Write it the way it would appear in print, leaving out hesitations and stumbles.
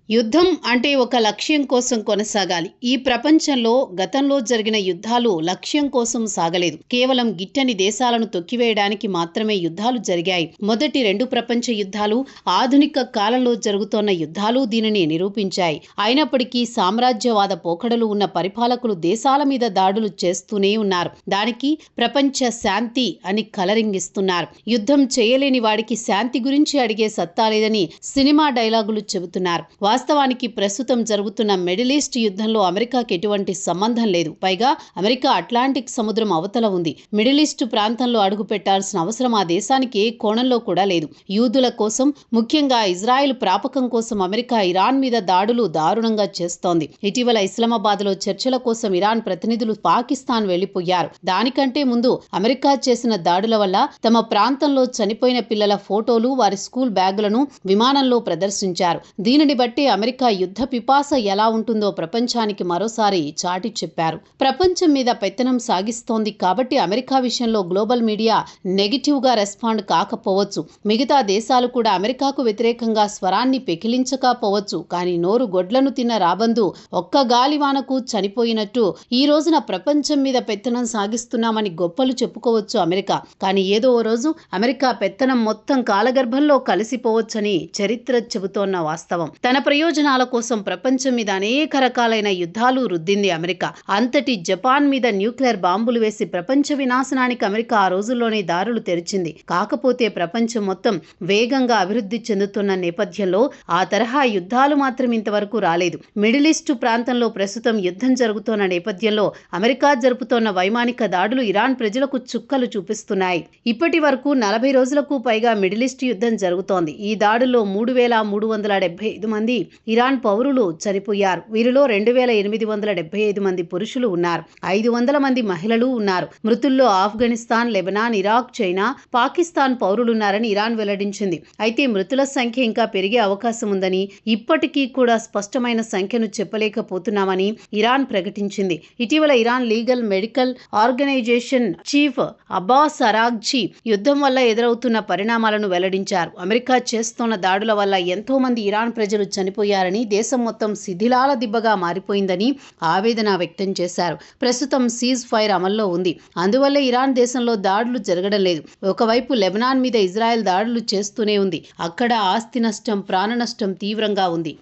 యుద్ధం అంటే ఒక లక్ష్యం కోసం కొనసాగాలి. ఈ ప్రపంచంలో గతంలో జరిగిన యుద్ధాలు లక్ష్యం కోసం సాగలేదు. కేవలం గిట్టని దేశాలను తొక్కివేయడానికి మాత్రమే యుద్ధాలు జరిగాయి. మొదటి 2 ప్రపంచ యుద్ధాలు, ఆధునిక కాలంలో జరుగుతోన్న యుద్ధాలు దీనిని నిరూపించాయి. అయినప్పటికీ సామ్రాజ్యవాద పోకడలు ఉన్న పరిపాలకులు దేశాల మీద దాడులు చేస్తూనే ఉన్నారు. దానికి ప్రపంచ శాంతి అని కలరింగ్ ఇస్తున్నారు. యుద్ధం చేయలేని వాడికి శాంతి గురించి అడిగే సత్తా లేదని సినిమా డైలాగులు చెబుతున్నారు. వాస్తవానికి ప్రస్తుతం జరుగుతున్న మిడిల్ ఈస్ట్ యుద్ధంలో అమెరికాకి ఎటువంటి సంబంధం లేదు. పైగా అమెరికా అట్లాంటిక్ సముద్రం అవతల ఉంది. మిడిల్ ఈస్ట్ ప్రాంతంలో అడుగు పెట్టాల్సిన అవసరం ఆ దేశానికి ఏ కోణంలో కూడా లేదు. యూదుల కోసం, ముఖ్యంగా ఇజ్రాయెల్ ప్రాపకం కోసం అమెరికా ఇరాన్ మీద దాడులు దారుణంగా చేస్తోంది. ఇటీవల ఇస్లామాబాద్లో చర్చల కోసం ఇరాన్ ప్రతినిధులు పాకిస్తాన్ వెళ్లిపోయారు. దానికంటే ముందు అమెరికా చేసిన దాడుల వల్ల తమ ప్రాంతంలో చనిపోయిన పిల్లల ఫోటోలు, వారి స్కూల్ బ్యాగులను విమానంలో ప్రదర్శించారు. దీనిని బట్టి అమెరికా యుద్ధ పిపాస ఎలా ఉంటుందో ప్రపంచానికి మరోసారి చాటి చెప్పారు. ప్రపంచం మీద పెత్తనం సాగిస్తోంది కాబట్టి అమెరికా విషయంలో గ్లోబల్ మీడియా నెగిటివ్ గా రెస్పాండ్ కాకపోవచ్చు. మిగతా దేశాలు కూడా అమెరికాకు వ్యతిరేకంగా స్వరాన్ని పెకిలించకపోవచ్చు. కానీ నోరు గొడ్లను తిన్న రాబందు ఒక్క గాలివానకు చనిపోయినట్టు ఈ రోజున ప్రపంచం మీద పెత్తనం సాగిస్తున్నామని గొప్పలు చెప్పుకోవచ్చు అమెరికా. కానీ ఏదో ఓ రోజు అమెరికా పెత్తనం మొత్తం కాలగర్భంలో కలిసిపోవచ్చని చరిత్ర చెబుతోన్న వాస్తవం. తన ప్రయోజనాల కోసం ప్రపంచం మీద అనేక రకాలైన యుద్ధాలు రుద్దింది అమెరికా. అంతటి జపాన్ మీద న్యూక్లియర్ బాంబులు వేసి ప్రపంచ వినాశనానికి అమెరికా ఆ రోజుల్లోనే దారులు తెరిచింది. కాకపోతే ప్రపంచం మొత్తం వేగంగా అభివృద్ధి చెందుతున్న నేపథ్యంలో ఆ తరహా యుద్ధాలు మాత్రం ఇంతవరకు రాలేదు. మిడిల్ ఈస్ట్ ప్రాంతంలో ప్రస్తుతం యుద్ధం జరుగుతోన్న నేపథ్యంలో అమెరికా జరుపుతోన్న వైమానిక దాడులు ఇరాన్ ప్రజలకు చుక్కలు చూపిస్తున్నాయి. ఇప్పటి వరకు 40 రోజులకు పైగా మిడిల్ ఈస్ట్ యుద్ధం జరుగుతోంది. ఈ దాడుల్లో 3,375 మంది ఇరాన్ పౌరులు చనిపోయారు. వీరిలో 2,875 మంది పురుషులు ఉన్నారు. 500 మంది మహిళలు ఉన్నారు. మృతుల్లో Afghanistan, Lebanon, Iraq, China, Pakistan పౌరులున్నారని ఇరాన్ వెల్లడించింది. అయితే మృతుల సంఖ్య ఇంకా పెరిగే అవకాశం ఉందని, ఇప్పటికీ కూడా స్పష్టమైన సంఖ్యను చెప్పలేకపోతున్నామని ఇరాన్ ప్రకటించింది. ఇటీవల Iran legal medical organisation chief Abbas Araghchi యుద్ధం వల్ల ఎదురవుతున్న పరిణామాలను వెల్లడించారు. అమెరికా చేస్తోన్న దాడుల వల్ల ఎంతో మంది ఇరాన్ ప్రజలు చనిపోయారని, దేశం మొత్తం శిథిలాల దిబ్బగా మారిపోయిందని ఆవేదన వ్యక్తం చేశారు. ప్రస్తుతం సీజ్ ఫైర్ అమల్లో ఉంది. అందువల్ల ఇరాన్ దేశంలో దాడులు జరగడం లేదు. ఒకవైపు లెబనాన్ మీద ఇజ్రాయెల్ దాడులు చేస్తూనే ఉంది. అక్కడ ఆస్తి నష్టం, ప్రాణ నష్టం తీవ్రంగా ఉంది.